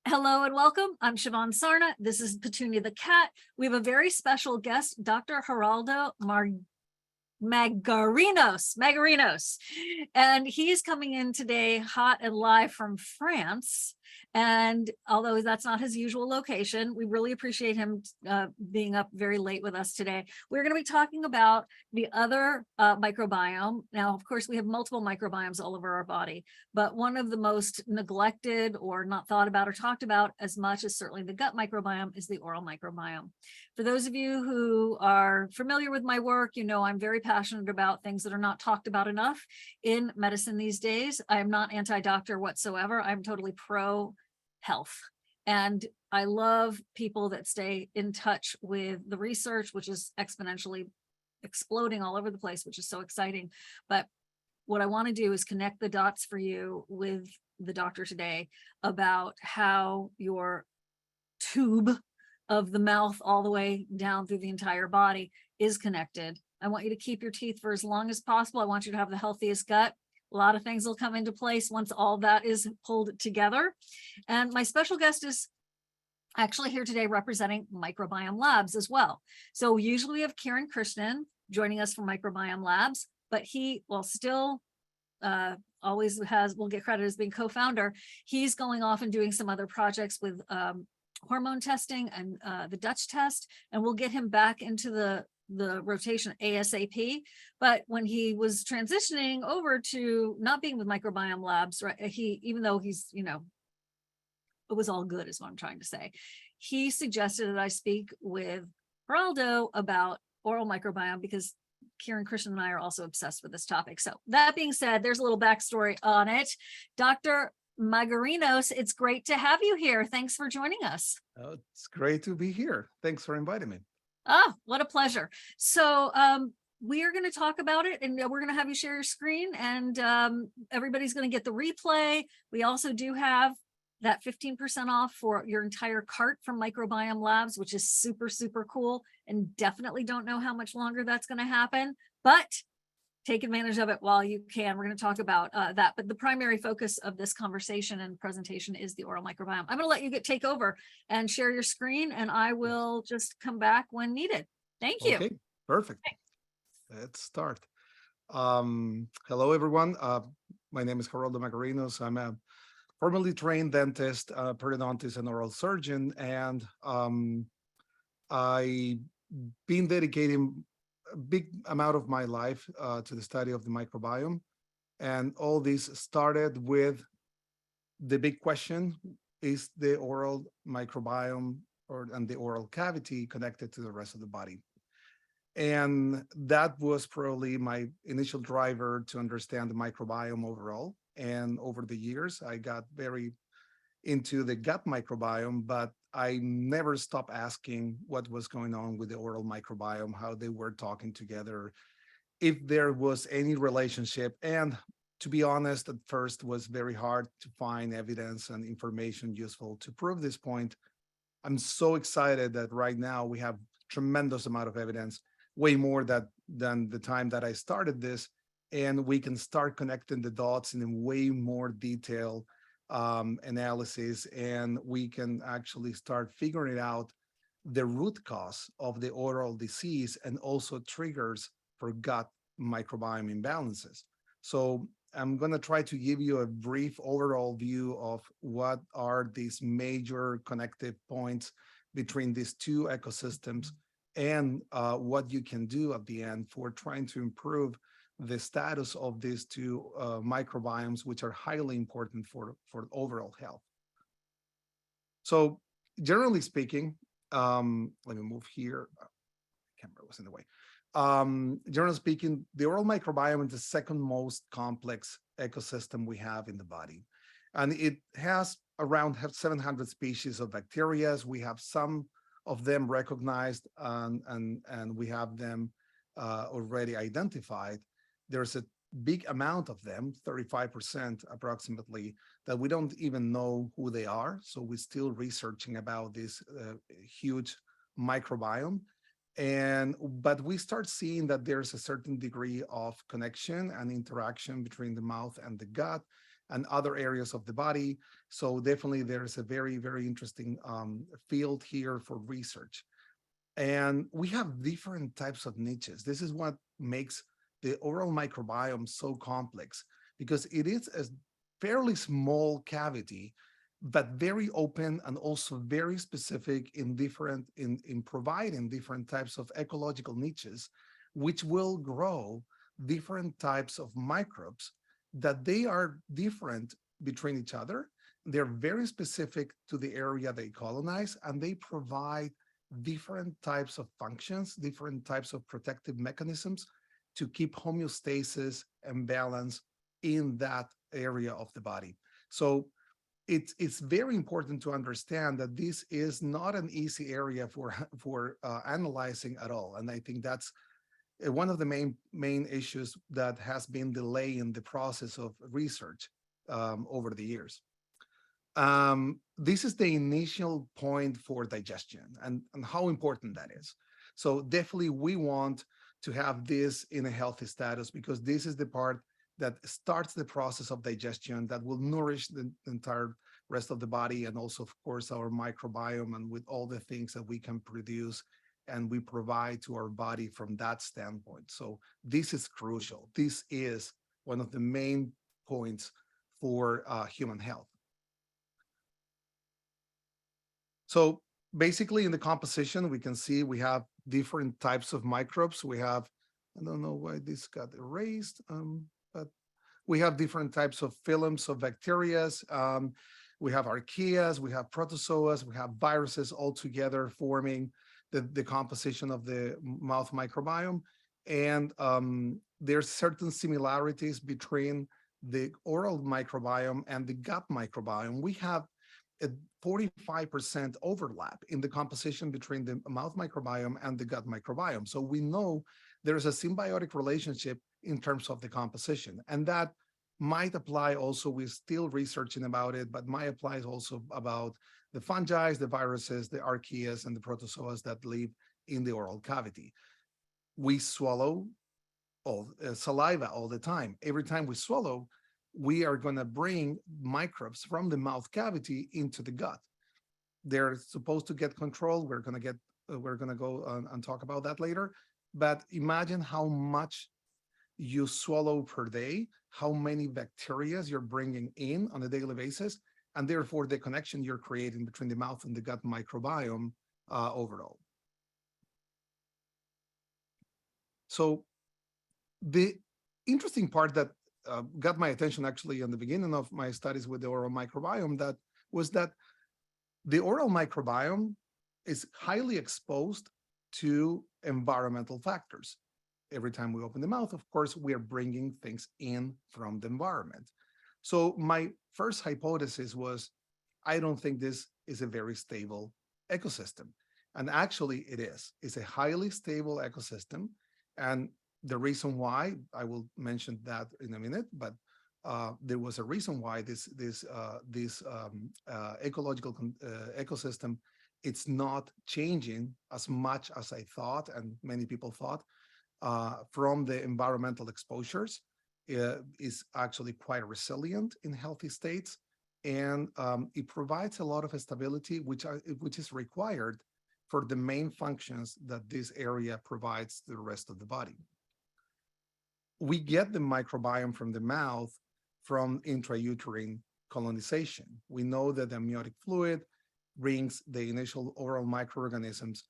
Hello and welcome. I'm Siobhan Sarna. This is Petunia the cat. We have a very special guest, Dr. Haroldo Magarinos, and he's coming in today hot and live from France. And although that's not his usual location, we really appreciate him being up very late with us today. We're going to be talking about the other microbiome. Now, of course, we have multiple microbiomes all over our body, but one of the most neglected or not thought about or talked about as much as certainly the gut microbiome is the oral microbiome. For those of you who are familiar with my work, you know I'm very passionate about things that are not talked about enough in medicine these days. I am not anti-doctor whatsoever. I'm totally pro-health. And I love people that stay in touch with the research, which is exponentially exploding all over the place, which is so exciting. But what I want to do is connect the dots for you with the doctor today about how your tube of the mouth all the way down through the entire body is connected. I want you to keep your teeth for as long as possible. I want you to have the healthiest gut. A lot of things will come into place once all that is pulled together. And my special guest is actually here today representing Microbiome Labs as well. So usually we have Kieran Krishnan joining us from Microbiome Labs, but he will still always will get credit as being co-founder. He's going off and doing some other projects with hormone testing and the Dutch test, and we'll get him back into the rotation ASAP. But when he was transitioning over to not being with Microbiome Labs, right, even though he's, it was all good is what I'm trying to say, he suggested that I speak with Haroldo about oral microbiome because Kieran Krishnan and I are also obsessed with this topic. So that being said, there's a little backstory on it. Dr. Magarinos, it's great to have you here. Thanks for joining us. Oh, it's great to be here. Thanks for inviting me. Oh, what a pleasure. So we are going to talk about it, and we're going to have you share your screen, and everybody's going to get the replay. We also do have that 15% off for your entire cart from Microbiome Labs, which is super, super cool, and definitely don't know how much longer that's going to happen, but take advantage of it while you can. We're going to talk about that, but the primary focus of this conversation and presentation is the oral microbiome. I'm going to let you take over and share your screen, and I will just come back when needed. Thank you. Okay, perfect. Let's start. Hello, everyone. My name is Haroldo Magarinos. I'm a formally trained dentist, periodontist, and oral surgeon, and I've been dedicating a big amount of my life to the study of the microbiome. And all this started with the big question, is the oral microbiome and the oral cavity connected to the rest of the body? And that was probably my initial driver to understand the microbiome overall. And over the years, I got very into the gut microbiome, but I never stopped asking what was going on with the oral microbiome, how they were talking together, if there was any relationship. And to be honest, at first was very hard to find evidence and information useful to prove this point. I'm so excited that right now we have tremendous amount of evidence, way more than the time that I started this, and we can start connecting the dots in a way more detail analysis, and we can actually start figuring out the root cause of the oral disease and also triggers for gut microbiome imbalances. So I'm going to try to give you a brief overall view of what are these major connective points between these two ecosystems and what you can do at the end for trying to improve the status of these two microbiomes, which are highly important for overall health. So generally speaking, let me move here. Camera was in the way. Generally speaking, the oral microbiome is the second most complex ecosystem we have in the body. And it has around 700 species of bacteria. We have some of them recognized and we have them already identified. There's a big amount of them, 35% approximately, that we don't even know who they are. So we're still researching about this huge microbiome. But we start seeing that there's a certain degree of connection and interaction between the mouth and the gut. and other areas of the body. So definitely there's a very, very interesting field here for research. And we have different types of niches. This is what makes the oral microbiome so complex, because it is a fairly small cavity, but very open and also very specific in providing different types of ecological niches, which will grow different types of microbes that they are different between each other. They're very specific to the area they colonize, and they provide different types of functions, different types of protective mechanisms to keep homeostasis and balance in that area of the body. So it's very important to understand that this is not an easy area for analyzing at all. And I think that's one of the main issues that has been delaying the process of research over the years. This is the initial point for digestion and how important that is. So definitely we want to have this in a healthy status, because this is the part that starts the process of digestion that will nourish the entire rest of the body, and also, of course, our microbiome, and with all the things that we can produce and we provide to our body from that standpoint. So this is crucial. This is one of the main points for human health. So basically in the composition, we can see we have different types of microbes. We have, I don't know why this got erased, but we have different types of films of bacteria. We have archaeas, we have protozoas, we have viruses all together forming the composition of the mouth microbiome. And there's certain similarities between the oral microbiome and the gut microbiome. We have a 45% overlap in the composition between the mouth microbiome and the gut microbiome. So we know there's a symbiotic relationship in terms of the composition. And that might apply also, we're still researching about it, but might apply also about the fungi, the viruses, the archaeas, and the protozoas that live in the oral cavity. We swallow saliva all the time. Every time we swallow, we are going to bring microbes from the mouth cavity into the gut. They're supposed to get controlled. We're going to go and talk about that later. But imagine how much you swallow per day, how many bacteria you're bringing in on a daily basis, and therefore the connection you're creating between the mouth and the gut microbiome overall. So the interesting part that got my attention actually in the beginning of my studies with the oral microbiome was that the oral microbiome is highly exposed to environmental factors. Every time we open the mouth, of course, we are bringing things in from the environment. So my first hypothesis was, I don't think this is a very stable ecosystem. And actually it is. It's a highly stable ecosystem. And the reason why, I will mention that in a minute, but there was a reason why this ecological ecosystem, it's not changing as much as I thought, and many people thought, from the environmental exposures. Is actually quite resilient in healthy states, and it provides a lot of stability, which is required for the main functions that this area provides to the rest of the body. We get the microbiome from the mouth from intrauterine colonization. We know that the amniotic fluid brings the initial oral microorganisms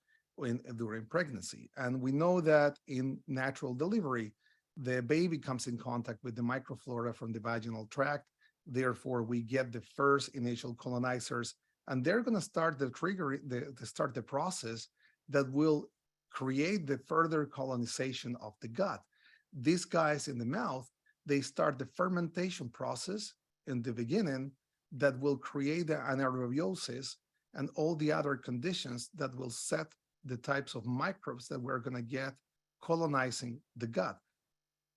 during pregnancy. And we know that in natural delivery, the baby comes in contact with the microflora from the vaginal tract. Therefore, we get the first initial colonizers, and they're going to start the process that will create the further colonization of the gut. These guys in the mouth, they start the fermentation process in the beginning that will create the anaerobiosis and all the other conditions that will set the types of microbes that we're going to get colonizing the gut.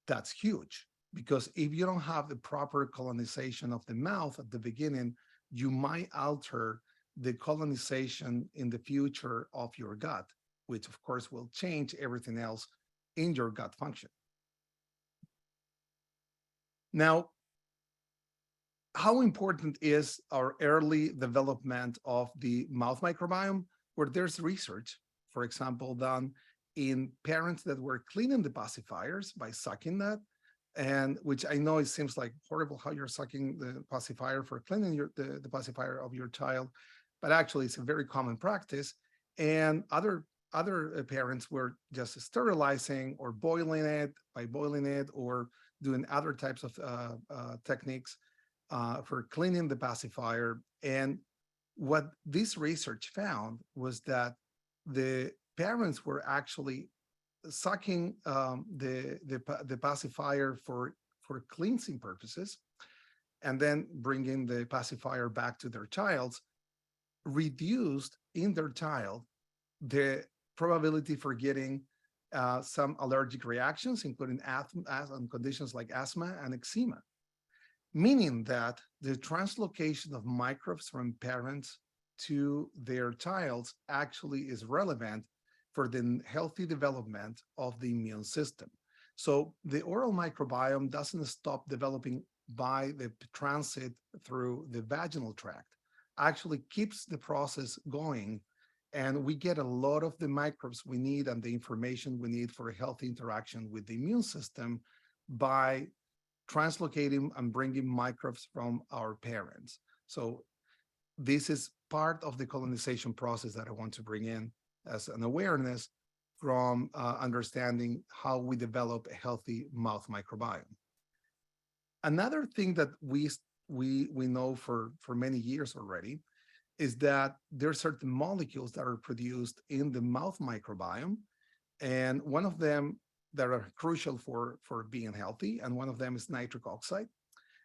That's huge, because if you don't have the proper colonization of the mouth at the beginning, you might alter the colonization in the future of your gut, which of course will change everything else in your gut function. Now, how important is our early development of the mouth microbiome, where there's research, for example, done in parents that were cleaning the pacifiers by sucking that, and which I know it seems like horrible how you're sucking the pacifier for cleaning the pacifier of your child, but actually it's a very common practice. And other parents were just sterilizing or boiling it by boiling it or doing other types of techniques for cleaning the pacifier. And what this research found was that the parents were actually sucking the pacifier for cleansing purposes, and then bringing the pacifier back to their child's, reduced in their child the probability for getting some allergic reactions, including conditions like asthma and eczema, meaning that the translocation of microbes from parents to their child actually is relevant for the healthy development of the immune system. So the oral microbiome doesn't stop developing by the transit through the vaginal tract, actually keeps the process going, and we get a lot of the microbes we need and the information we need for a healthy interaction with the immune system by translocating and bringing microbes from our parents. So this is part of the colonization process that I want to bring in as an awareness from understanding how we develop a healthy mouth microbiome. Another thing that we know for many years already is that there are certain molecules that are produced in the mouth microbiome, and one of them that are crucial for being healthy, and one of them is nitric oxide.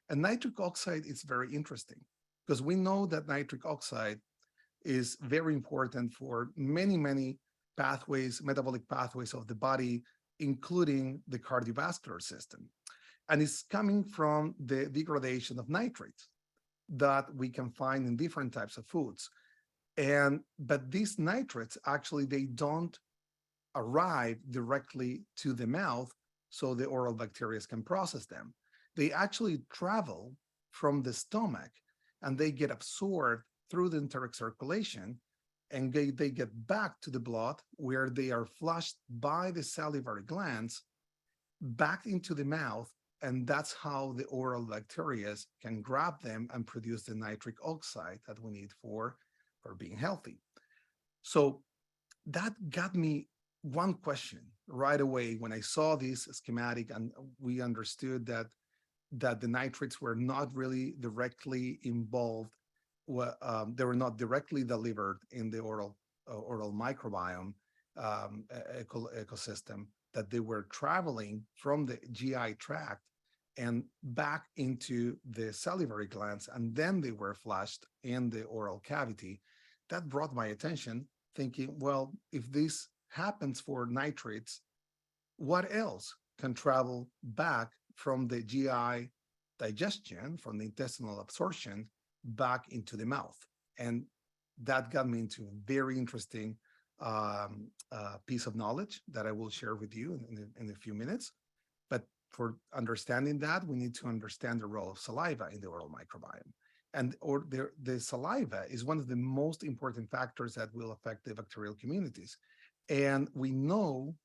And nitric oxide is very interesting because we know that nitric oxide is very important for many pathways, metabolic pathways of the body, including the cardiovascular system. And it's coming from the degradation of nitrates that we can find in different types of foods. But these nitrates, actually, they don't arrive directly to the mouth so the oral bacteria can process them. They actually travel from the stomach and they get absorbed through the enteric circulation, and they get back to the blood where they are flushed by the salivary glands back into the mouth. And that's how the oral bacteria can grab them and produce the nitric oxide that we need for being healthy. So that got me one question right away when I saw this schematic, and we understood that the nitrates were not really directly involved. They were not directly delivered in the oral microbiome ecosystem, that they were traveling from the GI tract and back into the salivary glands, and then they were flushed in the oral cavity. That brought my attention, thinking, well, if this happens for nitrates, what else can travel back from the GI digestion, from the intestinal absorption, back into the mouth? And that got me into a very interesting piece of knowledge that I will share with you in a few minutes. But for understanding that, we need to understand the role of saliva in the oral microbiome. And the saliva is one of the most important factors that will affect the bacterial communities. And we know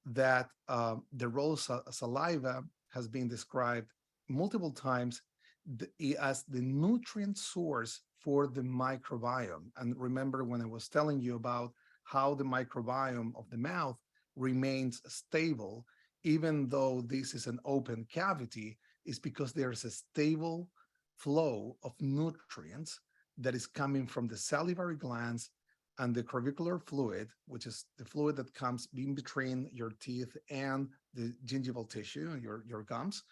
that the role of saliva has been described multiple times as the nutrient source for the microbiome. And remember when I was telling you about how the microbiome of the mouth remains stable, even though this is an open cavity, is because there's a stable flow of nutrients that is coming from the salivary glands and the crevicular fluid, which is the fluid that comes in between your teeth and the gingival tissue, your gums.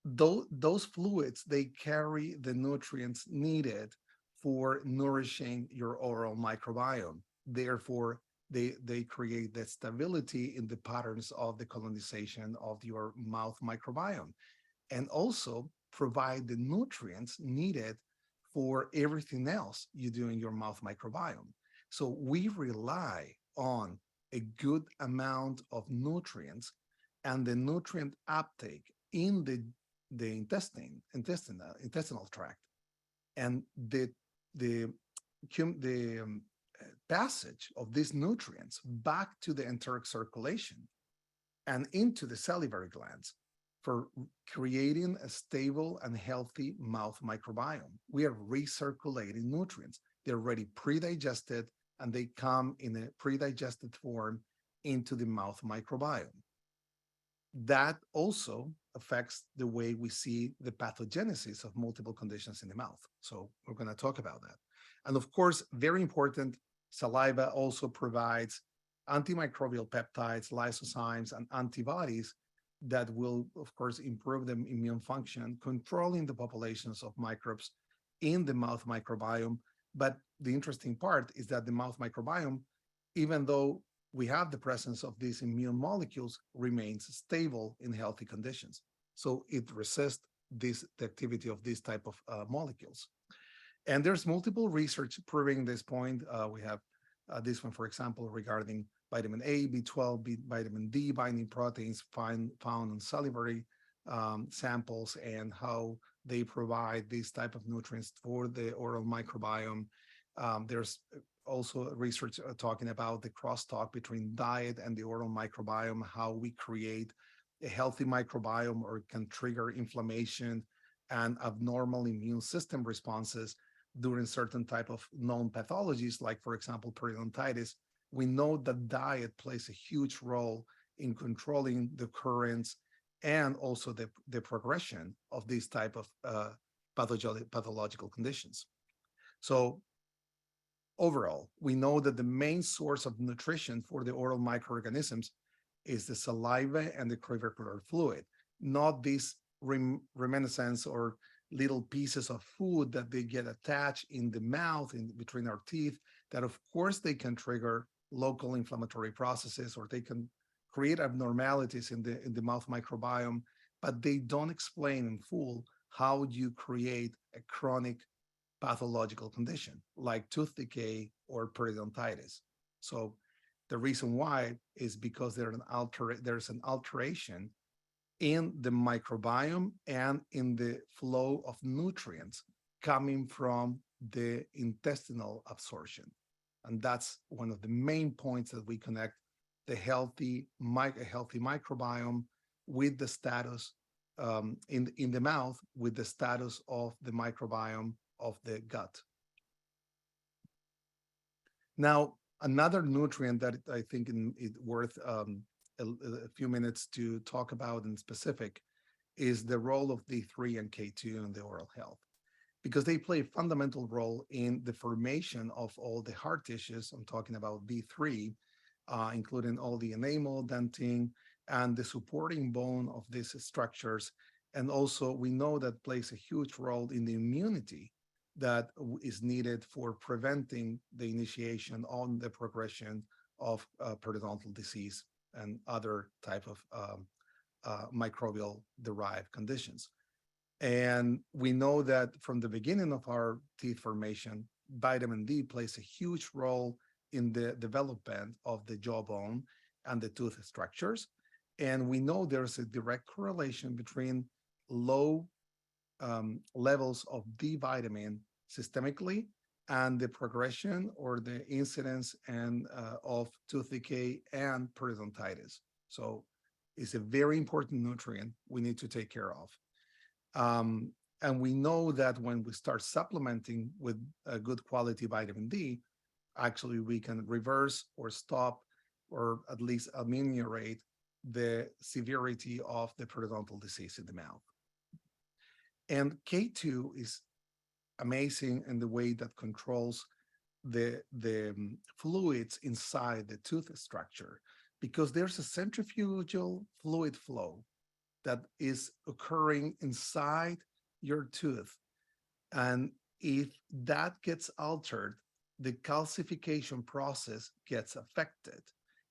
Those fluids, they carry the nutrients needed for nourishing your oral microbiome. Therefore, they create the stability in the patterns of the colonization of your mouth microbiome, and also provide the nutrients needed for everything else you do in your mouth microbiome. So we rely on a good amount of nutrients, and the nutrient uptake in the intestinal tract, and the passage of these nutrients back to the enteric circulation and into the salivary glands for creating a stable and healthy mouth microbiome. We are recirculating nutrients. They're already pre-digested, and they come in a pre-digested form into the mouth microbiome. That also affects the way we see the pathogenesis of multiple conditions in the mouth. So we're going to talk about that. And of course, very important, saliva also provides antimicrobial peptides, lysozymes, and antibodies that will, of course, improve the immune function, controlling the populations of microbes in the mouth microbiome. But the interesting part is that the mouth microbiome, even though we have the presence of these immune molecules, remains stable in healthy conditions. So it resists the activity of these type of molecules. And there's multiple research proving this point. We have this one, for example, regarding vitamin A, B12, vitamin D binding proteins found in salivary samples, and how they provide these type of nutrients for the oral microbiome. There's also research talking about the crosstalk between diet and the oral microbiome, how we create a healthy microbiome or can trigger inflammation and abnormal immune system responses during certain type of known pathologies, like, for example, periodontitis. We know that diet plays a huge role in controlling the occurrence and also the progression of these type of pathological conditions. So overall, we know that the main source of nutrition for the oral microorganisms is the saliva and the crevicular fluid, not these reminiscence or little pieces of food that they get attached in the mouth, in between our teeth, that of course they can trigger local inflammatory processes, or they can create abnormalities in the mouth microbiome, but they don't explain in full how you create a chronic pathological condition like tooth decay or periodontitis. So the reason why is because there's an alteration in the microbiome and in the flow of nutrients coming from the intestinal absorption. And that's one of the main points that we connect the healthy microbiome with the status in the mouth, with the status of the microbiome of the gut. Now, another nutrient that I think is worth a few minutes to talk about in specific is the role of D3 and K2 in the oral health, because they play a fundamental role in the formation of all the hard tissues. I'm talking about D3, including all the enamel, dentin, and the supporting bone of these structures. And also, we know that plays a huge role in the immunity that is needed for preventing the initiation on the progression of periodontal disease and other type of microbial derived conditions. And we know that from the beginning of our teeth formation, vitamin D plays a huge role in the development of the jawbone and the tooth structures. And we know there's a direct correlation between low levels of D vitamin systemically and the progression or the incidence and of tooth decay and periodontitis. So it's a very important nutrient we need to take care of. And we know that when we start supplementing with a good quality vitamin D, actually we can reverse or stop or at least ameliorate the severity of the periodontal disease in the mouth. And K2 is amazing in the way that controls the fluids inside the tooth structure, because there's a centrifugal fluid flow that is occurring inside your tooth. And if that gets altered, the calcification process gets affected.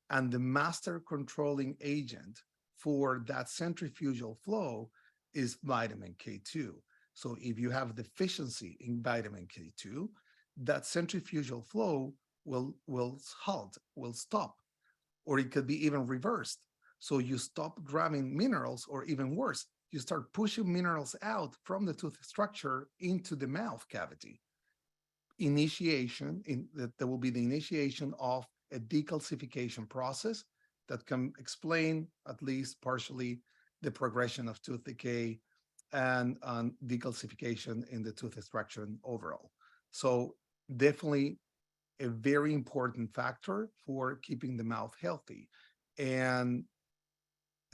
And the master controlling agent for that centrifugal flow is vitamin K2. So if you have deficiency in vitamin K2, that centrifugal flow will halt, will stop, or it could be even reversed. So you stop grabbing minerals, or even worse, you start pushing minerals out from the tooth structure into the mouth cavity. There will be the initiation of a decalcification process that can explain, at least partially, the progression of tooth decay and decalcification in the tooth extraction overall. So definitely a very important factor for keeping the mouth healthy. And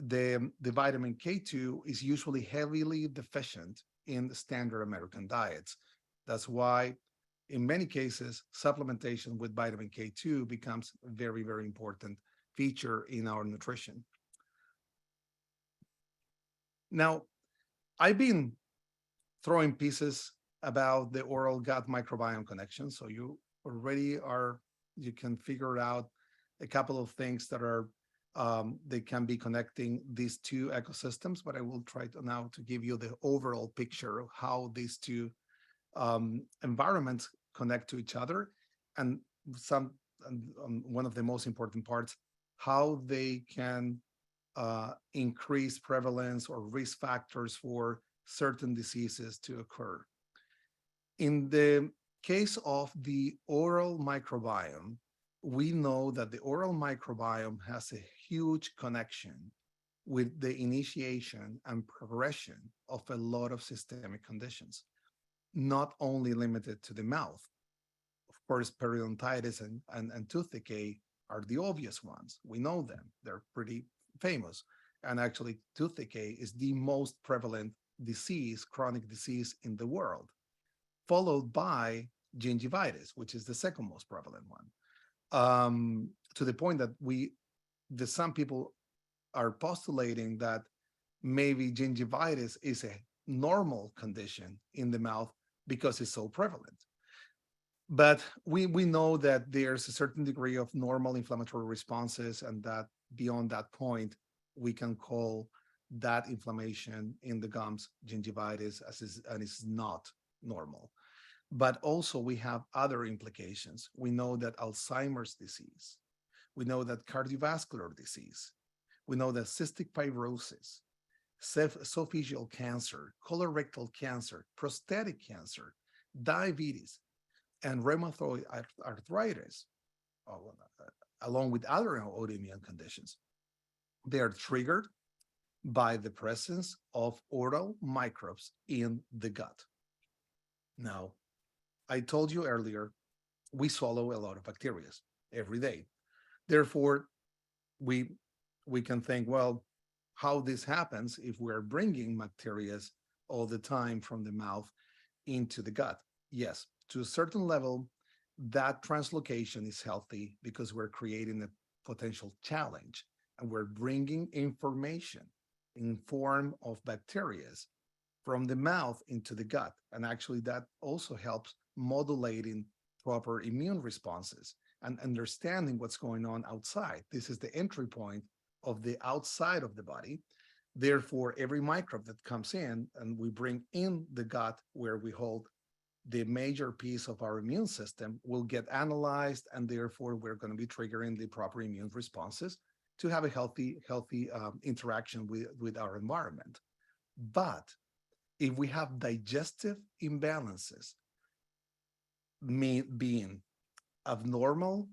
the vitamin K2 is usually heavily deficient in standard American diets. That's why in many cases, supplementation with vitamin K2 becomes a very, very important feature in our nutrition. Now, I've been throwing pieces about the oral gut microbiome connection. So you can figure out a couple of things that are they can be connecting these two ecosystems, but I will try now to give you the overall picture of how these two environments connect to each other, and one of the most important parts, how they can increase prevalence or risk factors for certain diseases to occur. In the case of the oral microbiome, we know that the oral microbiome has a huge connection with the initiation and progression of a lot of systemic conditions, not only limited to the mouth. Of course, periodontitis and tooth decay are the obvious ones. We know them. They're pretty famous. And actually, tooth decay is the most prevalent disease, chronic disease in the world, followed by gingivitis, which is the second most prevalent one. To the point that some people are postulating that maybe gingivitis is a normal condition in the mouth because it's so prevalent. But we know that there's a certain degree of normal inflammatory responses, and that beyond that point, we can call that inflammation in the gums gingivitis, and it's not normal. But also we have other implications. We know that Alzheimer's disease, we know that cardiovascular disease, we know that cystic fibrosis, esophageal cancer, colorectal cancer, prostate cancer, diabetes, and rheumatoid arthritis, along with other autoimmune conditions, they are triggered by the presence of oral microbes in the gut. Now, I told you earlier, we swallow a lot of bacteria every day. Therefore, we can think, well, how this happens if we're bringing bacteria all the time from the mouth into the gut. Yes, to a certain level, that translocation is healthy because we're creating a potential challenge, and we're bringing information in form of bacteria from the mouth into the gut. And actually, that also helps modulating proper immune responses and understanding what's going on outside. This is the entry point of the outside of the body. Therefore, every microbe that comes in and we bring in the gut, where we hold the major piece of our immune system, will get analyzed, and therefore we're going to be triggering the proper immune responses to have a healthy interaction with our environment. But if we have digestive imbalances, being abnormal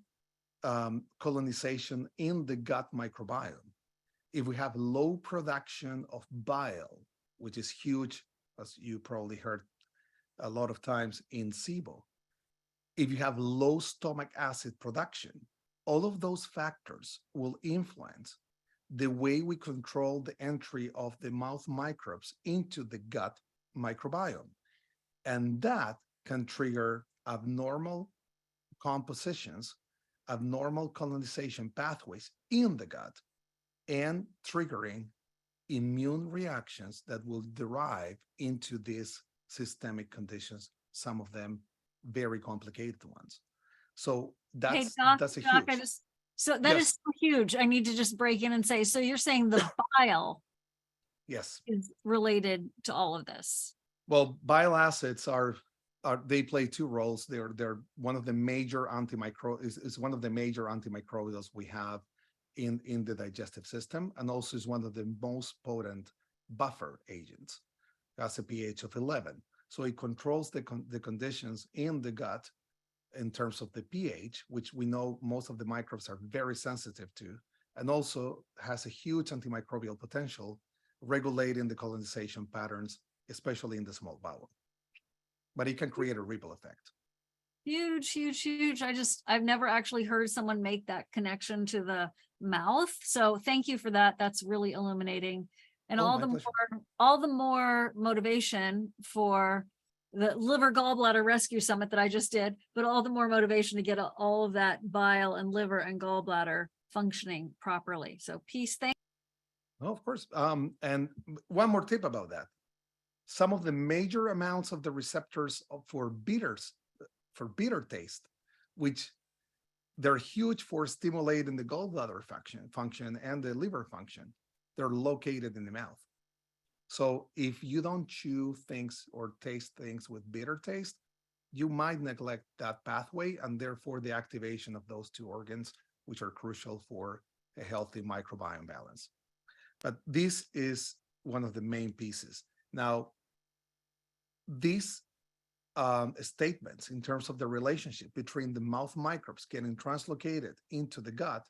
colonization in the gut microbiome, if we have low production of bile, which is huge, as you probably heard a lot of times in SIBO, if you have low stomach acid production, all of those factors will influence the way we control the entry of the mouth microbes into the gut microbiome. And that can trigger abnormal compositions, abnormal colonization pathways in the gut, and triggering immune reactions that will derive into these systemic conditions, some of them very complicated ones. So that's a Doc, huge. that is so huge. I need to just break in and say, so you're saying the bile yes, is related to all of this? Well, bile acids they play two roles. They're one of the major is one of the major antimicrobials we have in the digestive system, and also is one of the most potent buffer agent. It has a pH of 11. So it controls the conditions in the gut in terms of the pH, which we know most of the microbes are very sensitive to, and also has a huge antimicrobial potential, regulating the colonization patterns, especially in the small bowel. But it can create a ripple effect. Huge, huge, huge. I've never actually heard someone make that connection to the mouth. So thank you for that. That's really illuminating. And Oh, all my the pleasure. all the more motivation for the liver gallbladder rescue summit that I just did, but all the more motivation to get all of that bile and liver and gallbladder functioning properly. So peace, thank Oh, of course. And one more tip about that. Some of the major amounts of the receptors for bitter taste, which they're huge for stimulating the gallbladder function and the liver function. They're located in the mouth. So if you don't chew things or taste things with bitter taste, you might neglect that pathway and therefore the activation of those two organs, which are crucial for a healthy microbiome balance. But this is one of the main pieces. Now, these statements in terms of the relationship between the mouth microbes getting translocated into the gut,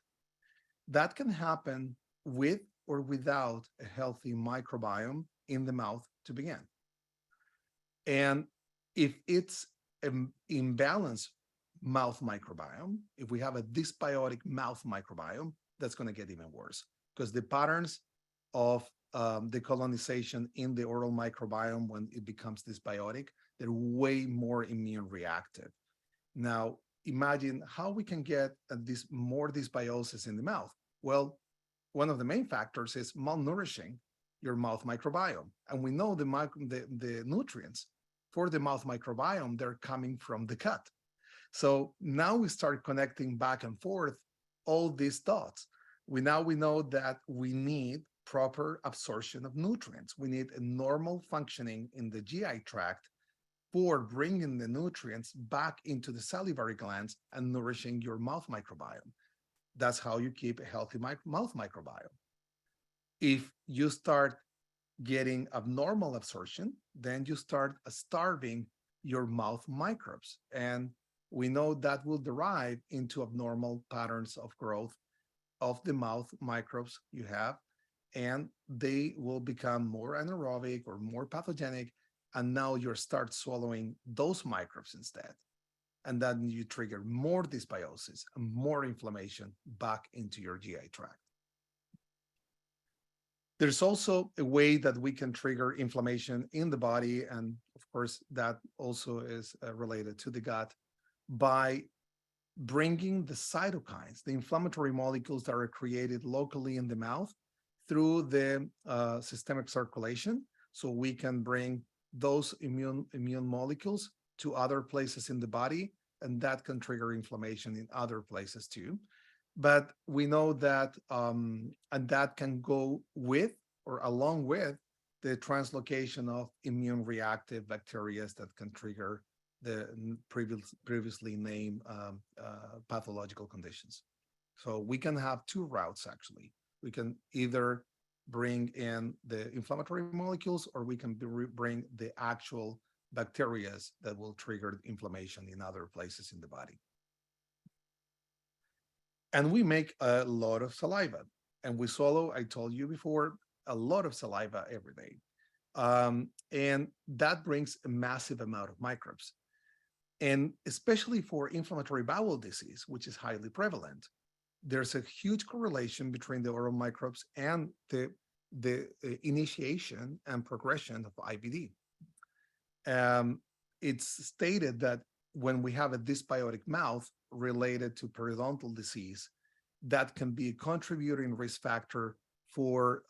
that can happen with or without a healthy microbiome in the mouth to begin. And if it's an imbalanced mouth microbiome, if we have a dysbiotic mouth microbiome, that's going to get even worse because the patterns of the colonization in the oral microbiome, when it becomes dysbiotic, they're way more immune reactive. Now, imagine how we can get more dysbiosis in the mouth. Well, one of the main factors is malnourishing your mouth microbiome. And we know the nutrients for the mouth microbiome, they're coming from the gut. So now we start connecting back and forth all these dots. We know that we need proper absorption of nutrients. We need a normal functioning in the GI tract for bringing the nutrients back into the salivary glands and nourishing your mouth microbiome. That's how you keep a healthy mouth microbiome. If you start getting abnormal absorption, then you start starving your mouth microbes. And we know that will derive into abnormal patterns of growth of the mouth microbes you have, and they will become more anaerobic or more pathogenic. And now you start swallowing those microbes instead. And then you trigger more dysbiosis and more inflammation back into your GI tract. There's also a way that we can trigger inflammation in the body. And of course, that also is related to the gut by bringing the cytokines, the inflammatory molecules that are created locally in the mouth through the systemic circulation. So we can bring those immune molecules to other places in the body, and that can trigger inflammation in other places too. But we know that, and that can go with or along with the translocation of immune reactive bacteria that can trigger the previously named pathological conditions. So we can have two routes, actually. We can either bring in the inflammatory molecules, or we can bring the actual bacteria that will trigger inflammation in other places in the body. And we make a lot of saliva, and we swallow, I told you before, a lot of saliva every day. And that brings a massive amount of microbes. And especially for inflammatory bowel disease, which is highly prevalent, there's a huge correlation between the oral microbes and the initiation and progression of IBD. It's stated that when we have a dysbiotic mouth related to periodontal disease, that can be a contributing risk factor for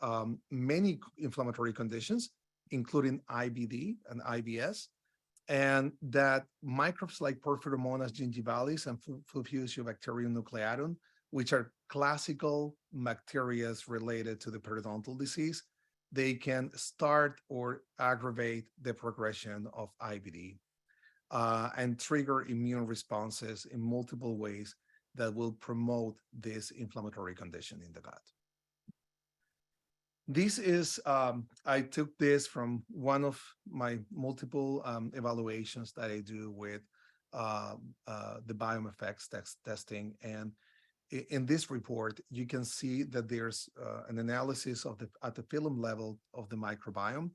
many inflammatory conditions, including IBD and IBS, and that microbes like Porphyromonas gingivalis and Fusobacterium nucleatum, which are classical bacteria related to the periodontal disease, they can start or aggravate the progression of IBD and trigger immune responses in multiple ways that will promote this inflammatory condition in the gut. This is, I took this from one of my multiple evaluations that I do with the biome effects testing. And in this report, you can see that there's an analysis of the at the film level of the microbiome.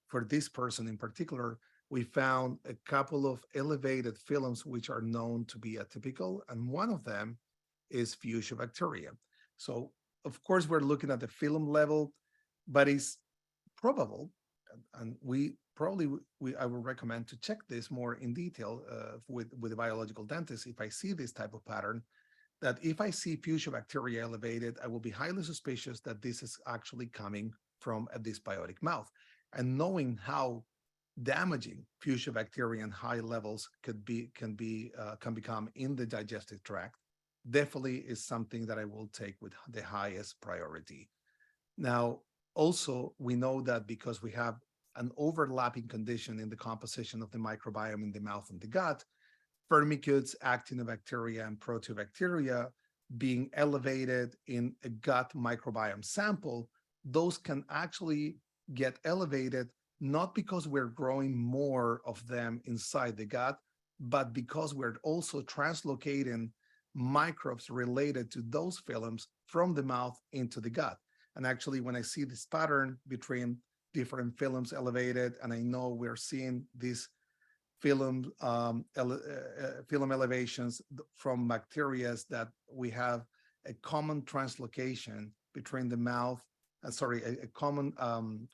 For this person in particular, we found a couple of elevated films which are known to be atypical, and one of them is fuchsiobacteria. So, of course, we're looking at the film level, but it's probable, and we probably I would recommend to check this more in detail with a biological dentist if I see this type of pattern, that if I see fuchsiobacteria elevated, I will be highly suspicious that this is actually coming from a dysbiotic mouth. And knowing how damaging fuchsiobacteria in high levels can become in the digestive tract, definitely is something that I will take with the highest priority. Now, also, we know that because we have an overlapping condition in the composition of the microbiome in the mouth and the gut, firmicutes, actinobacteria, and proteobacteria being elevated in a gut microbiome sample, those can actually get elevated not because we're growing more of them inside the gut, but because we're also translocating microbes related to those films from the mouth into the gut. And actually, when I see this pattern between different films elevated, and I know we're seeing this film elevations from bacteria, that we have a common translocation between the mouth, a common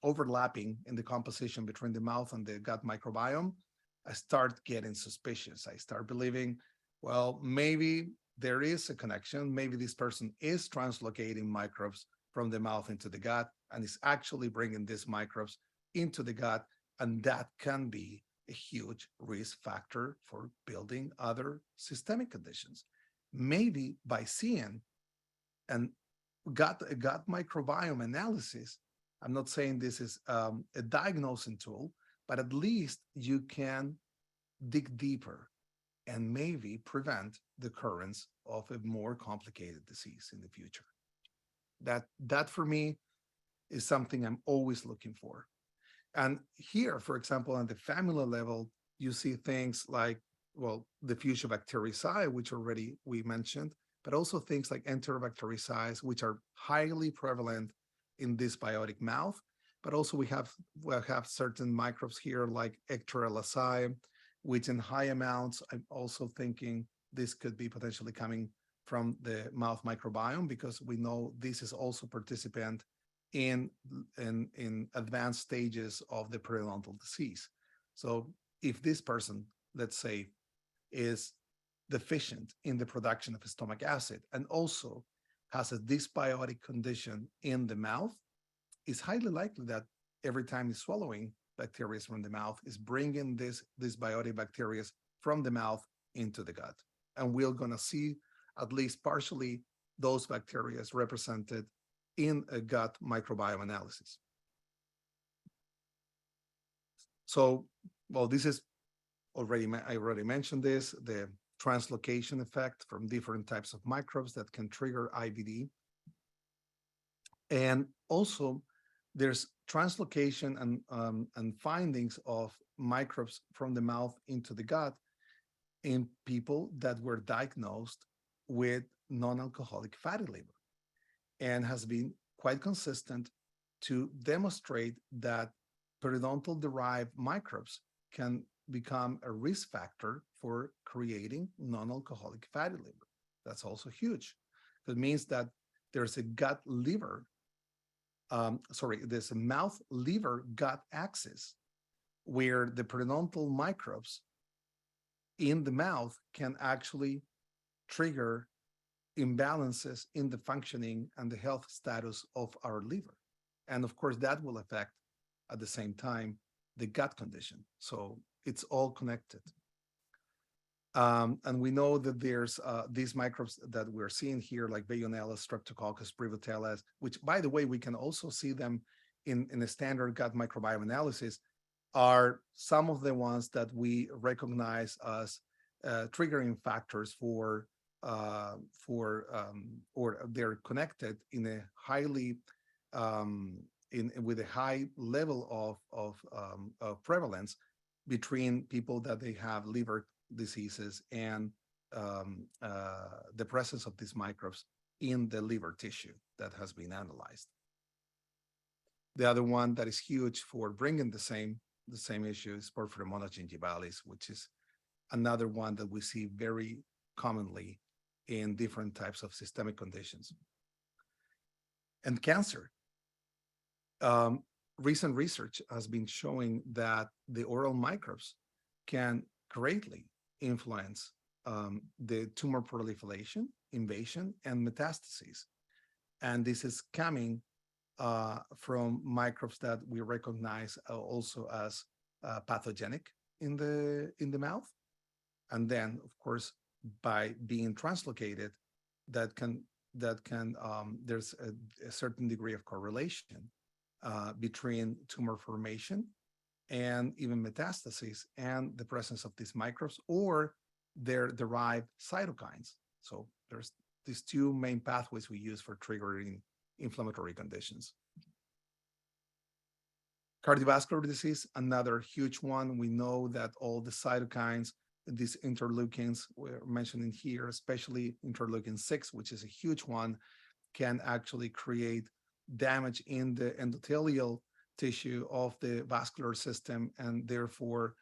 overlapping in the composition between the mouth and the gut microbiome, I start getting suspicious. I start believing, well, maybe there is a connection. Maybe this person is translocating microbes from the mouth into the gut and is actually bringing these microbes into the gut. And that can be a huge risk factor for building other systemic conditions. Maybe by seeing and a gut microbiome analysis, I'm not saying this is a diagnosing tool, but at least you can dig deeper and maybe prevent the occurrence of a more complicated disease in the future. That for me is something I'm always looking for. And here, for example, on the familial level, you see things like, well, the Fuchsiobacteriaceae, which already we mentioned, but also things like Enterobacteriaceae, which are highly prevalent in this biotic mouth. But also we have certain microbes here like Ectorelaceae, which in high amounts, I'm also thinking this could be potentially coming from the mouth microbiome, because we know this is also participant in advanced stages of the periodontal disease. So if this person, let's say, is deficient in the production of stomach acid and also has a dysbiotic condition in the mouth, it's highly likely that every time he's swallowing bacteria from the mouth is bringing this dysbiotic bacteria from the mouth into the gut. And we're going to see at least partially those bacteria represented in a gut microbiome analysis. So, well, this is I already mentioned this, the translocation effect from different types of microbes that can trigger IBD. And also there's translocation and findings of microbes from the mouth into the gut in people that were diagnosed with non-alcoholic fatty liver, and has been quite consistent to demonstrate that periodontal-derived microbes can become a risk factor for creating non-alcoholic fatty liver. That's also huge. That means that there's a there's a mouth-liver-gut axis where the periodontal microbes in the mouth can actually trigger imbalances in the functioning and the health status of our liver. And of course, that will affect at the same time the gut condition. So it's all connected. And we know that there's these microbes that we're seeing here, like Bayonella, Streptococcus, Prevotella, which, by the way, we can also see them in a standard gut microbiome analysis, are some of the ones that we recognize as triggering factors or they're connected in a highly with a high level of prevalence between people that they have liver diseases and the presence of these microbes in the liver tissue that has been analyzed. The other one that is huge for bringing the same issue is Porphyromonas gingivalis, which is another one that we see very commonly in different types of systemic conditions. And cancer. Recent research has been showing that the oral microbes can greatly influence the tumor proliferation, invasion, and metastases. And this is coming from microbes that we recognize also as pathogenic in the mouth. And then, of course, by being translocated, there's a certain degree of correlation between tumor formation and even metastases and the presence of these microbes or their derived cytokines. So there's these two main pathways we use for triggering inflammatory conditions. Cardiovascular disease, another huge one. We know that all the cytokines, these interleukins we're mentioning here, especially interleukin 6, which is a huge one, can actually create damage in the endothelial tissue of the vascular system and therefore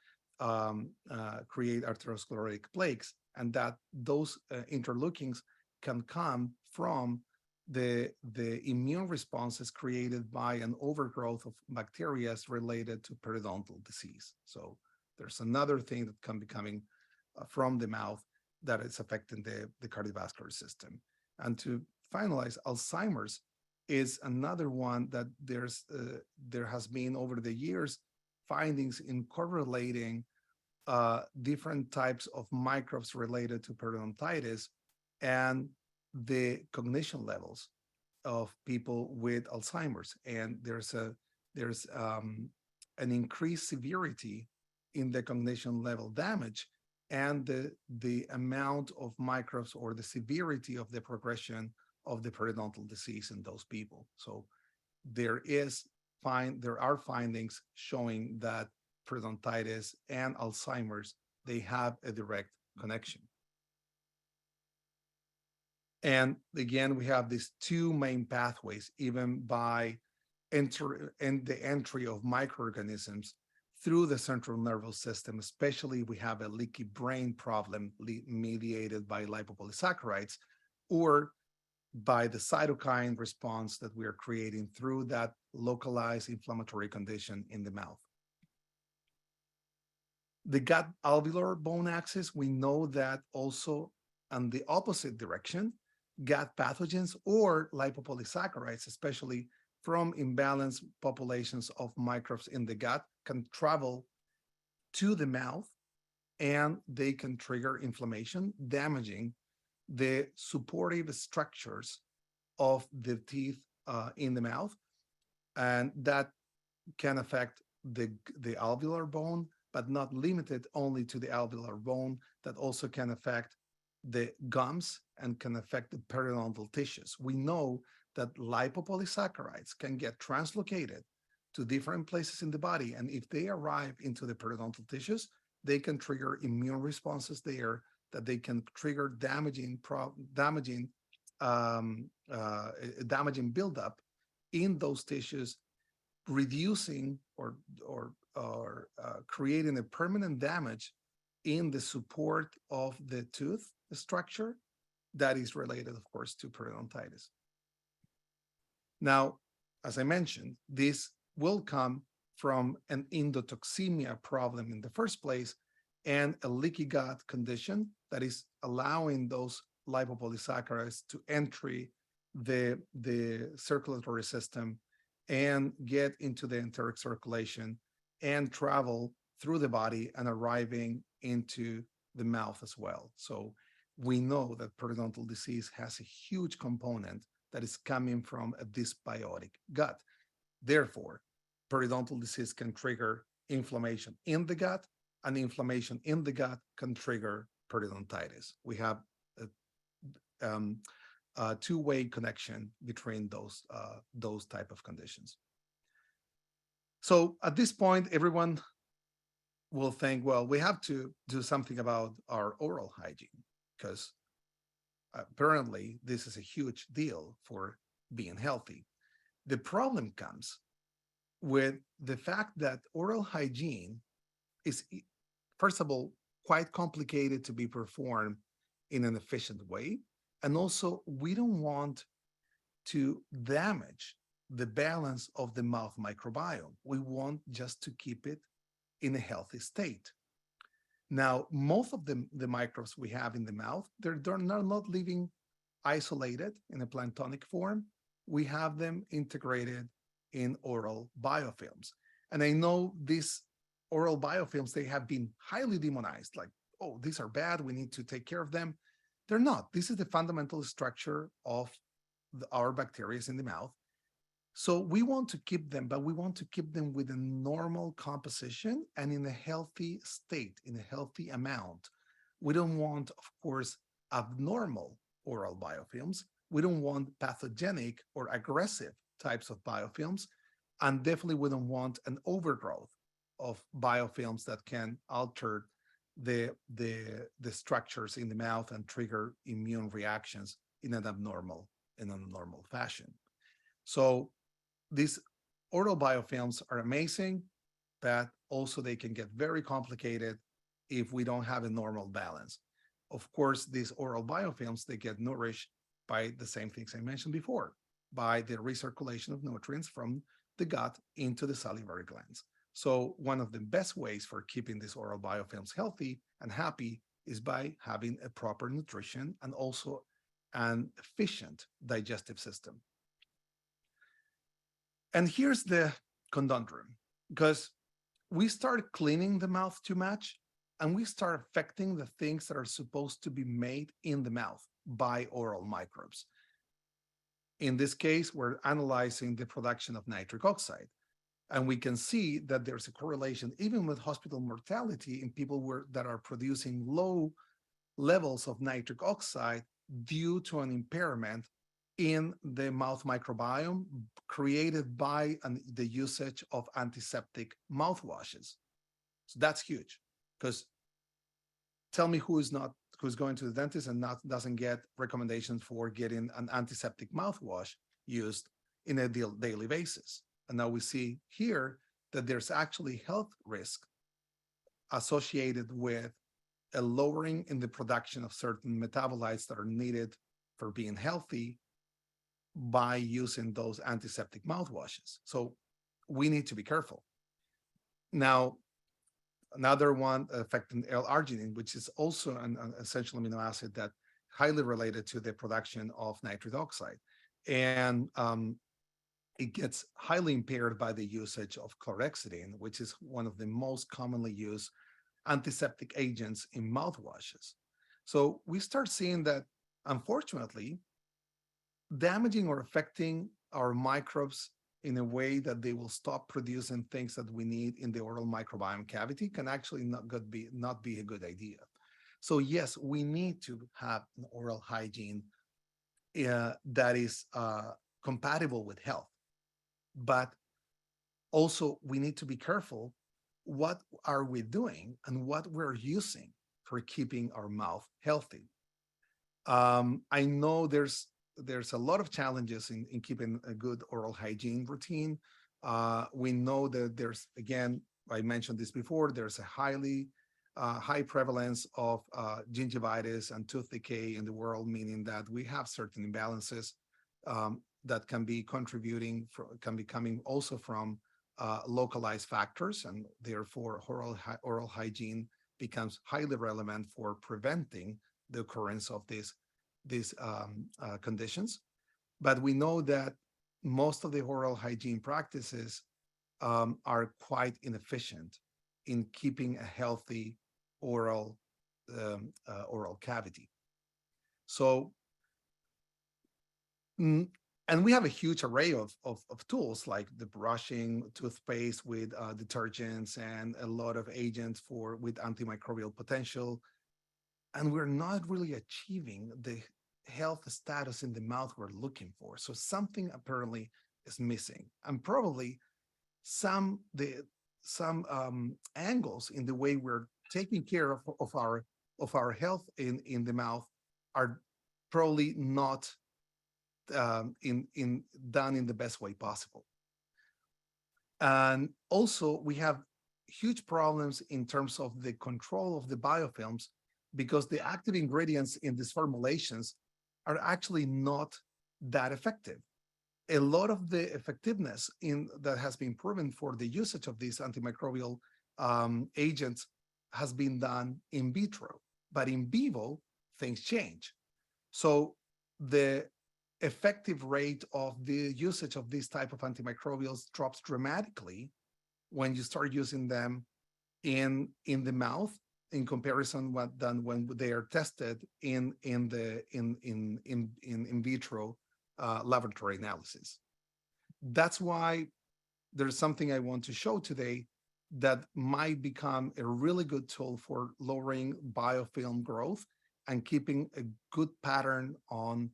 create atherosclerotic plaques. And that those interleukins can come from the immune responses created by an overgrowth of bacteria related to periodontal disease. So there's another thing that can be coming from the mouth that is affecting the cardiovascular system. And to finalize, Alzheimer's is another one that there has been over the years findings in correlating different types of microbes related to periodontitis and the cognition levels of people with Alzheimer's. And there's an increased severity in the cognition level damage and the amount of microbes or the severity of the progression of the periodontal disease in those people. So there are findings showing that periodontitis and Alzheimer's, they have a direct connection. And again, we have these two main pathways, even by the entry of microorganisms through the central nervous system, especially we have a leaky brain problem mediated by lipopolysaccharides, or by the cytokine response that we are creating through that localized inflammatory condition in the mouth. The gut-alveolar bone axis, we know that also on the opposite direction, gut pathogens or lipopolysaccharides, especially from imbalanced populations of microbes in the gut, can travel to the mouth and they can trigger inflammation, damaging the supportive structures of the teeth in the mouth. And that can affect the alveolar bone, but not limited only to the alveolar bone, that also can affect the gums and can affect the periodontal tissues. We know that lipopolysaccharides can get translocated to different places in the body. And if they arrive into the periodontal tissues, they can trigger immune responses there, that they can trigger damaging buildup in those tissues, reducing or creating a permanent damage in the support of the tooth structure that is related, of course, to periodontitis. Now, as I mentioned, this will come from an endotoxemia problem in the first place and a leaky gut condition that is allowing those lipopolysaccharides to enter the circulatory system and get into the enteric circulation and travel through the body and arriving into the mouth as well. So we know that periodontal disease has a huge component that is coming from a dysbiotic gut. Therefore, periodontal disease can trigger inflammation in the gut, and inflammation in the gut can trigger periodontitis. We have a two-way connection between those type of conditions. So at this point, everyone will think, well, we have to do something about our oral hygiene because apparently this is a huge deal for being healthy. The problem comes with the fact that oral hygiene is, first of all, quite complicated to be performed in an efficient way. And also, we don't want to damage the balance of the mouth microbiome. We want just to keep it in a healthy state. Now, most of the microbes we have in the mouth, they're not living isolated in a planktonic form. We have them integrated in oral biofilms. And I know these oral biofilms, they have been highly demonized, like, oh, these are bad, we need to take care of them. They're not. This is the fundamental structure of our bacteria in the mouth. So we want to keep them, but we want to keep them with a normal composition and in a healthy state, in a healthy amount. We don't want, of course, abnormal oral biofilms. We don't want pathogenic or aggressive types of biofilms. And definitely we don't want an overgrowth of biofilms that can alter the structures in the mouth and trigger immune reactions in an abnormal fashion. So these oral biofilms are amazing, but also they can get very complicated if we don't have a normal balance. Of course, these oral biofilms, they get nourished by the same things I mentioned before, by the recirculation of nutrients from the gut into the salivary glands. So one of the best ways for keeping these oral biofilms healthy and happy is by having a proper nutrition and also an efficient digestive system. And here's the conundrum, because we start cleaning the mouth too much and we start affecting the things that are supposed to be made in the mouth by oral microbes. In this case, we're analyzing the production of nitric oxide. And we can see that there's a correlation even with hospital mortality in people that are producing low levels of nitric oxide due to an impairment in the mouth microbiome created by the usage of antiseptic mouthwashes. So that's huge, because tell me who's going to the dentist and doesn't get recommendations for getting an antiseptic mouthwash used in a daily basis. And now we see here that there's actually health risk associated with a lowering in the production of certain metabolites that are needed for being healthy by using those antiseptic mouthwashes. So we need to be careful. Now, another one affecting L-arginine, which is also an essential amino acid that highly related to the production of nitric oxide. And it gets highly impaired by the usage of chlorhexidine, which is one of the most commonly used antiseptic agents in mouthwashes. So we start seeing that, unfortunately, damaging or affecting our microbes in a way that they will stop producing things that we need in the oral microbiome cavity can actually not be a good idea. So yes, we need to have an oral hygiene that is compatible with health. But also we need to be careful what are we doing and what we're using for keeping our mouth healthy. I know there's a lot of challenges in keeping a good oral hygiene routine. We know that there's, again, I mentioned this before, there's a high prevalence of gingivitis and tooth decay in the world, meaning that we have certain imbalances that can be can be coming also from localized factors, and therefore oral hygiene becomes highly relevant for preventing the occurrence of these conditions. But we know that most of the oral hygiene practices are quite inefficient in keeping a healthy oral cavity. So, and we have a huge array of tools like the brushing, toothpaste with detergents, and a lot of agents with antimicrobial potential. And we're not really achieving the health status in the mouth we're looking for. So something apparently is missing. And probably some angles in the way we're taking care of our health in the mouth are probably not in done in the best way possible. And also we have huge problems in terms of the control of the biofilms, because the active ingredients in these formulations are actually not that effective. A lot of the effectiveness that has been proven for the usage of these antimicrobial agents has been done in vitro, but in vivo things change. So the effective rate of the usage of these type of antimicrobials drops dramatically when you start using them in the mouth in comparison than when they are tested in vitro laboratory analysis. That's why there's something I want to show today that might become a really good tool for lowering biofilm growth and keeping a good pattern on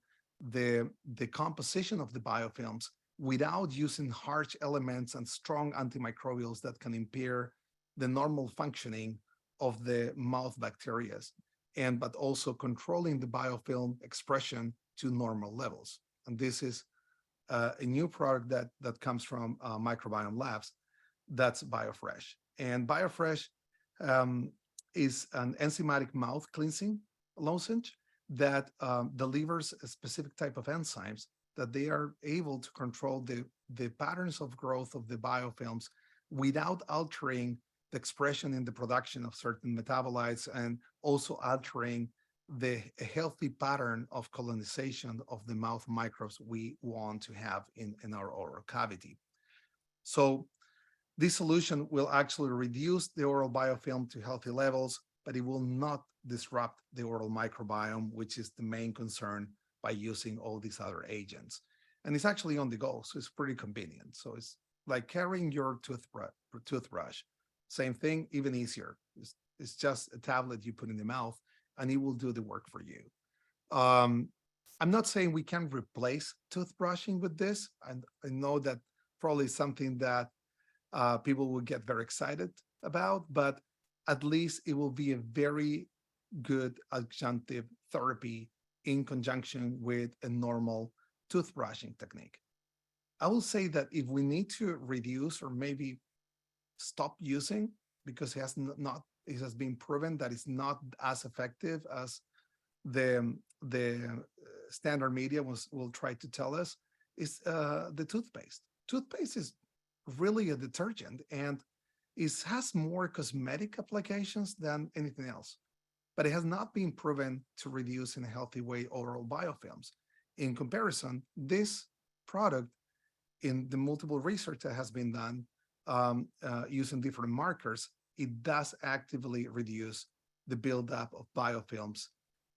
the composition of the biofilms without using harsh elements and strong antimicrobials that can impair the normal functioning of the mouth bacteria, but also controlling the biofilm expression to normal levels. And this is a new product that comes from Microbiome Labs. That's BioFresh. And BioFresh is an enzymatic mouth cleansing lozenge that delivers a specific type of enzymes that they are able to control the patterns of growth of the biofilms without altering the expression in the production of certain metabolites, and also altering the healthy pattern of colonization of the mouth microbes we want to have in our oral cavity. So this solution will actually reduce the oral biofilm to healthy levels, but it will not disrupt the oral microbiome, which is the main concern by using all these other agents. And it's actually on the go, so it's pretty convenient. So it's like carrying your toothbrush. Same thing, even easier. It's just a tablet you put in the mouth, and it will do the work for you. I'm not saying we can replace toothbrushing with this. And I know that probably something that people will get very excited about, but at least it will be a very good adjunctive therapy in conjunction with a normal toothbrushing technique. I will say that if we need to reduce or maybe stop using, because it has been proven that it's not as effective as the standard media will try to tell us, is the toothpaste. Toothpaste is really a detergent, and it has more cosmetic applications than anything else, but it has not been proven to reduce in a healthy way oral biofilms. In comparison, this product, in the multiple research that has been done using different markers, it does actively reduce the buildup of biofilms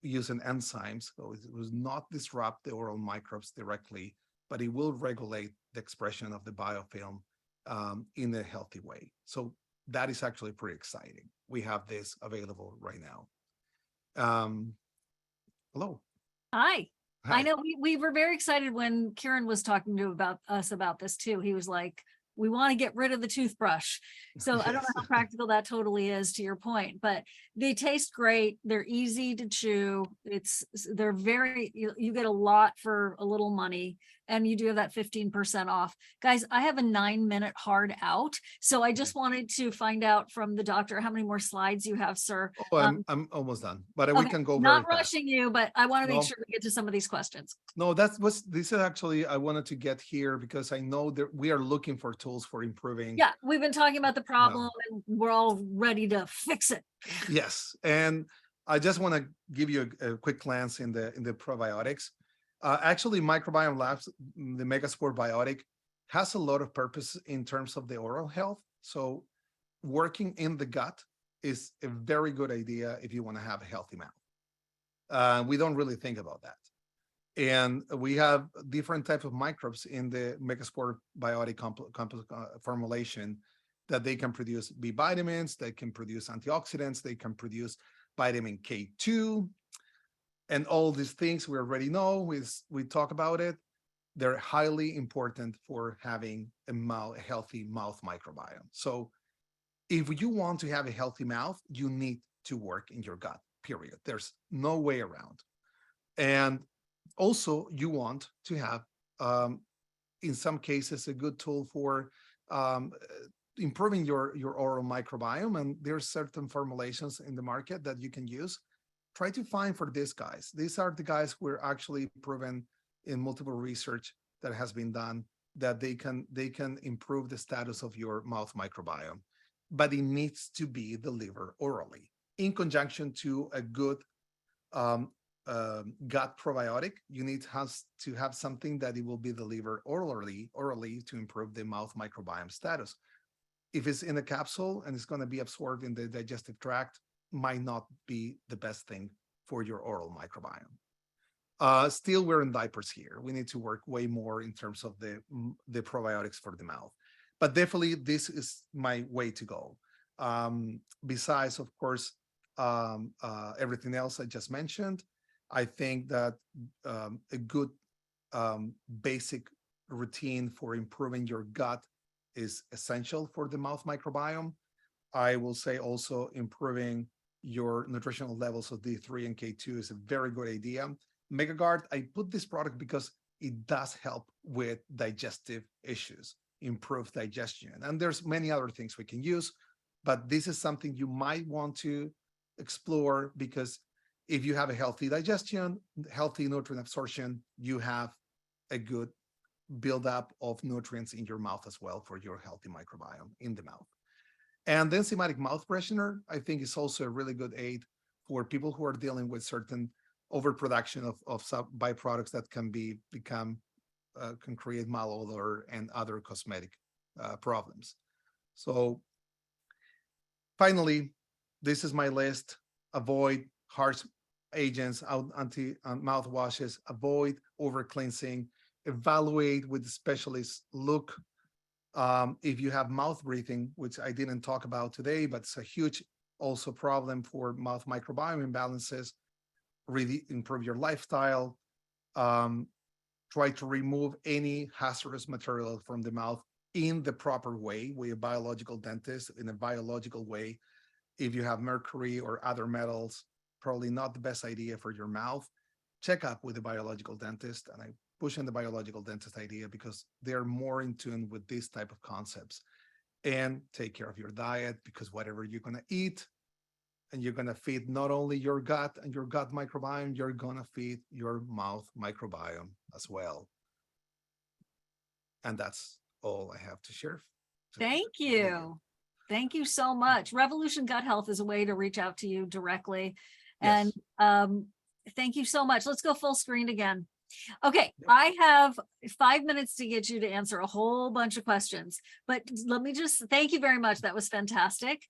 using enzymes. So it will not disrupt the oral microbes directly, but it will regulate the expression of the biofilm in a healthy way. So that is actually pretty exciting. We have this available right now. Hello. Hi. Hi. I know we were very excited when Kieran was talking to us about this too. He was like, we want to get rid of the toothbrush. So I don't know how practical that totally is, to your point, but they taste great. They're easy to chew. They're very, you get a lot for a little money, and you do have that 15% off. Guys, I have a 9-minute hard out. So I just wanted to find out from the doctor how many more slides you have, sir. Oh, I'm almost done, but we can go very not fast. rushing you, but I want to make sure we get to some of these questions. No, this is actually, I wanted to get here because I know that we are looking for tools for improving. Yeah, we've been talking about the problem and we're all ready to fix it. Yes, and I just want to give you a quick glance in the probiotics. Actually, Microbiome Labs, the Megaspore Biotic, has a lot of purpose in terms of the oral health. So working in the gut is a very good idea if you want to have a healthy mouth. We don't really think about that. And we have different types of microbes in the Megaspore Biotic formulation that they can produce B vitamins, they can produce antioxidants, they can produce vitamin K2, and all these things we already know. We talk about it. they're highly important for having a healthy mouth microbiome. So if you want to have a healthy mouth, you need to work in your gut, period. There's no way around. And also, you want to have, in some cases, a good tool for um, improving your oral microbiome. And there's certain formulations in the market that you can use. Try to find for these guys. These are the guys who are actually proven in multiple research that has been done that they can improve the status of your mouth microbiome, but it needs to be delivered orally in conjunction to a good um, gut probiotic. You need to have something that it will be delivered orally to improve the mouth microbiome status. If it's in a capsule and it's going to be absorbed in the digestive tract, might not be the best thing for your oral microbiome. Still, we're in diapers here. We need to work way more in terms of the probiotics for the mouth. But definitely, this is my way to go. Besides, of course, everything else I just mentioned, I think that a good basic routine for improving your gut is essential for the mouth microbiome. I will say also improving your nutritional levels of D3 and K2 is a very good idea. MegaGuard, I put this product because it does help with digestive issues, improve digestion. And there's many other things we can use, but this is something you might want to explore because if you have a healthy digestion, healthy nutrient absorption, you have a good buildup of nutrients in your mouth as well for your healthy microbiome in the mouth. And the enzymatic mouth freshener, I think, is also a really good aid for people who are dealing with certain overproduction of some byproducts that can create malodor and other cosmetic problems. So finally, this is my list. Avoid harsh agents, mouthwashes, avoid over cleansing, evaluate with the specialist, look if you have mouth breathing, which I didn't talk about today, but it's a huge also problem for mouth microbiome imbalances. Really improve your lifestyle. Try to remove any hazardous material from the mouth in the proper way with a biological dentist in a biological way. If you have mercury or other metals, probably not the best idea for your mouth. Check up with a biological dentist, and I push in the biological dentist idea because they're more in tune with these type of concepts. And take care of your diet, because whatever you're going to eat, and you're going to feed not only your gut and your gut microbiome, you're going to feed your mouth microbiome as well. And that's all I have to share. Thank you. Thank you so much. Revolution Gut Health is a way to reach out to you directly. Yes. And thank you so much. Let's go full screen again. Okay, I have 5 minutes to get you to answer a whole bunch of questions, but let me just thank you very much. That was fantastic.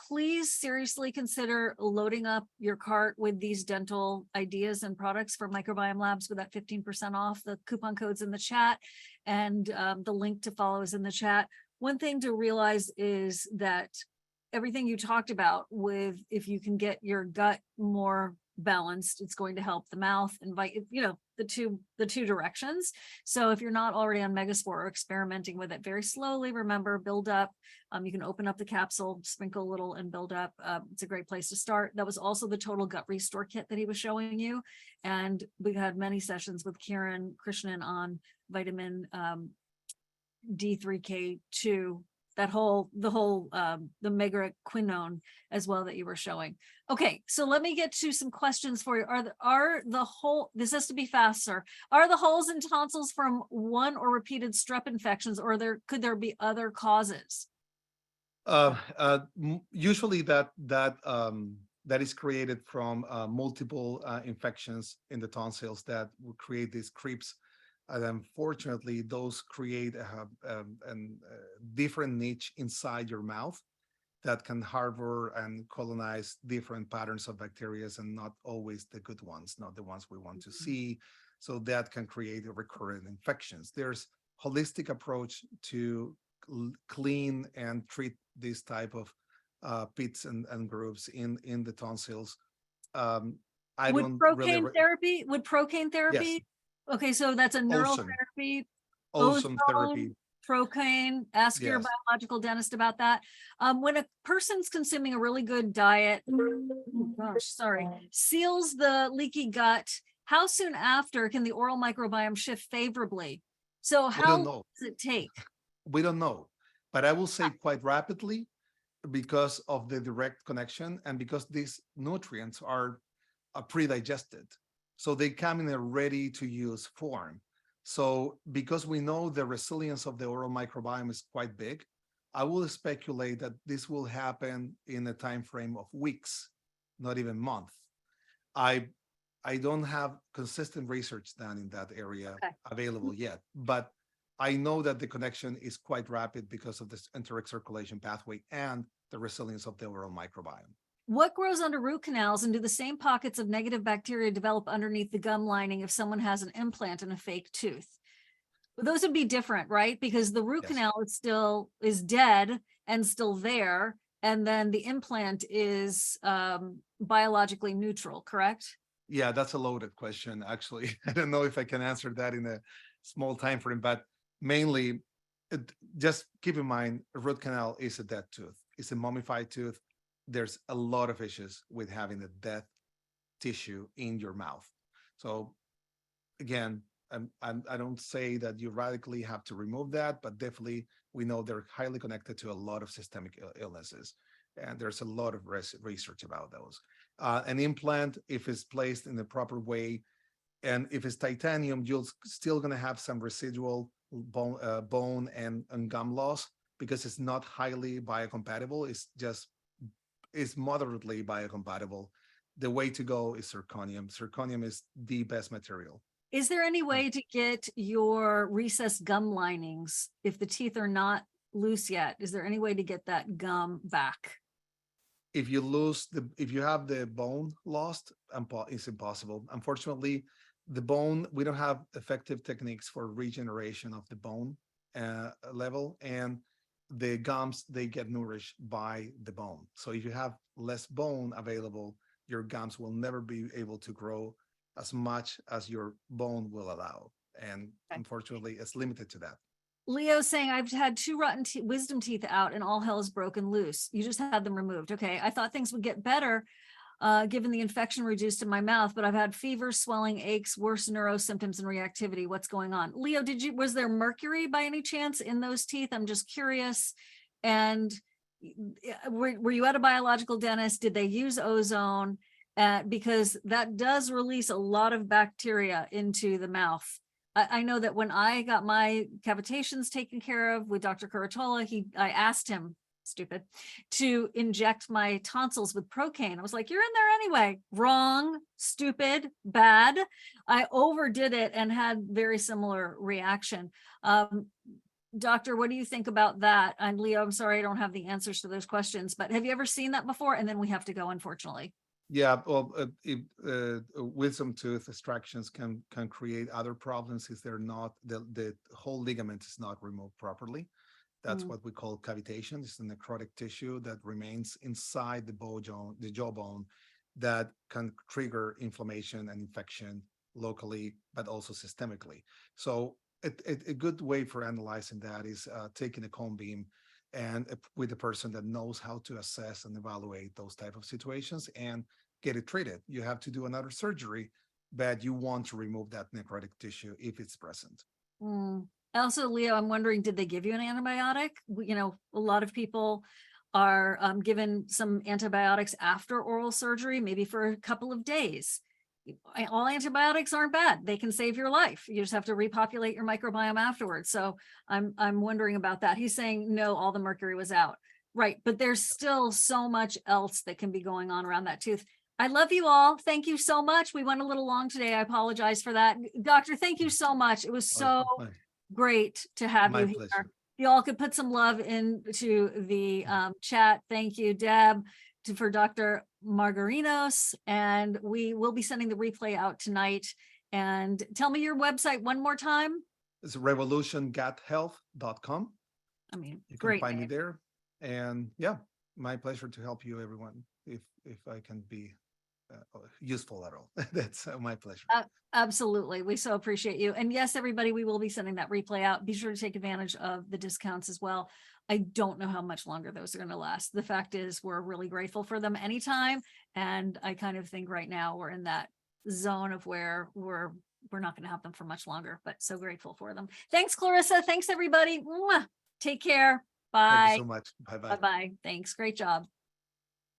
Please seriously consider loading up your cart with these dental ideas and products for Microbiome Labs with that 15% off. The coupon code's in the chat, and the link to follow is in the chat. One thing to realize is that everything you talked about with, if you can get your gut more balanced, it's going to help the mouth, invite, the two directions. So if you're not already on Megaspore or experimenting with it very slowly, remember, build up. You can open up the capsule, sprinkle a little and build up. It's a great place to start. That was also the total gut restore kit that he was showing you. And we had many sessions with Kieran Krishnan on vitamin D3K2, the megaquinone as well that you were showing. Okay, so let me get to some questions for you. This has to be fast, sir. Are the holes in tonsils from one or repeated strep infections, or could there be other causes? Usually that is created from multiple infections in the tonsils that will create these creeps. And unfortunately, those create a different niche inside your mouth that can harbor and colonize different patterns of bacteria, and not always the good ones, not the ones we want to see. So that can create recurrent infections. There's holistic approach to clean and treat this type of pits and grooves in the tonsils. Would procaine therapy? Yes. Okay, so that's a neural Ozone, therapy, ozone ozone, therapy. procaine. Ask your Yes, biological dentist about that. When a person's consuming a really good diet, oh gosh, sorry, seals the leaky gut, how soon after can the oral microbiome shift favorably? So we how don't long know. does it take? We don't know, but I will say quite rapidly because of the direct connection and because these nutrients are pre-digested. So they come in a ready to use form. So because we know the resilience of the oral microbiome is quite big, I will speculate that this will happen in a time frame of weeks, not even months. I I don't have consistent research done in that area Okay. available yet, but I know that the connection is quite rapid because of this enteric circulation pathway and the resilience of the oral microbiome. What grows under root canals, and do the same pockets of negative bacteria develop underneath the gum lining if someone has an implant and a fake tooth? Those would be different, right? Because the root Yes. canal is dead and still there, and then the implant is biologically neutral, correct? Yeah, that's a loaded question, actually. I don't know if I can answer that in a small time frame, but mainly just keep in mind a root canal is a dead tooth. It's a mummified tooth. There's a lot of issues with having a dead tissue in your mouth. So again, I don't say that you radically have to remove that, but definitely we know they're highly connected to a lot of systemic illnesses. And there's a lot of research about those. An implant, if it's placed in the proper way, and if it's titanium, you're still going to have some residual bone and gum loss because it's not highly biocompatible. It's moderately biocompatible. The way to go is zirconium. Zirconium is the best material. Is there any way to get your recessed gum linings, if the teeth are not loose yet, is there any way to get that gum back? If you have the bone lost, it's impossible. Unfortunately, the bone, we don't have effective techniques for regeneration of the bone level, and the gums, they get nourished by the bone. So if you have less bone available, your gums will never be able to grow as much as your bone will allow. And Okay. unfortunately, it's limited to that. Leo's saying, I've had 2 rotten wisdom teeth out and all hell is broken loose. You just had them removed. Okay. I thought things would get better given the infection reduced in my mouth, but I've had fever, swelling, aches, worse neuro symptoms and reactivity. What's going on? Leo, was there mercury by any chance in those teeth? I'm just curious. And were you at a biological dentist? Did they use ozone? Because that does release a lot of bacteria into the mouth. I know that when I got my cavitations taken care of with Dr. Curatola, I asked him, stupid, to inject my tonsils with procaine. I was like, you're in there anyway. Wrong, stupid, bad. I overdid it and had very similar reaction. Doctor, what do you think about that? And Leo, I'm sorry, I don't have the answers to those questions, but have you ever seen that before? And then we have to go, unfortunately. Yeah, well, wisdom tooth extractions can create other problems if they're not the whole ligament is not removed properly. That's what we call cavitation. It's a necrotic tissue that remains inside the jawbone, that can trigger inflammation and infection locally, but also systemically. So a good way for analyzing that is taking a cone beam and with a person that knows how to assess and evaluate those type of situations and get it treated. You have to do another surgery, but you want to remove that necrotic tissue if it's present. Also, Leo, I'm wondering, did they give you an antibiotic? You know, a lot of people are given some antibiotics after oral surgery, maybe for a couple of days. All antibiotics aren't bad. They can save your life. You just have to repopulate your microbiome afterwards. So I'm wondering about that. He's saying, no, all the mercury was out. Right. But there's still so much else that can be going on around that tooth. I love you all. Thank you so much. We went a little long today. I apologize for that. Doctor, thank you so much. It was so great to have you pleasure. here. You all could put some love into the chat. Thank you, Deb, for Dr. Magarinos. And we will be sending the replay out tonight. And tell me your website one more time. It's revolutionguthealth.com. I mean, you great can find name. me there. And yeah, my pleasure to help you, everyone, if I can be useful at all. That's my pleasure. Absolutely. We so appreciate you. And yes, everybody, we will be sending that replay out. Be sure to take advantage of the discounts as well. I don't know how much longer those are going to last. The fact is we're really grateful for them anytime. And I kind of think right now we're in that zone of where we're not going to have them for much longer, but so grateful for them. Thanks, Clarissa. Thanks, everybody. Mwah. Take care. Thank you Bye. so much. Bye-bye. Bye-bye. Thanks. Great job.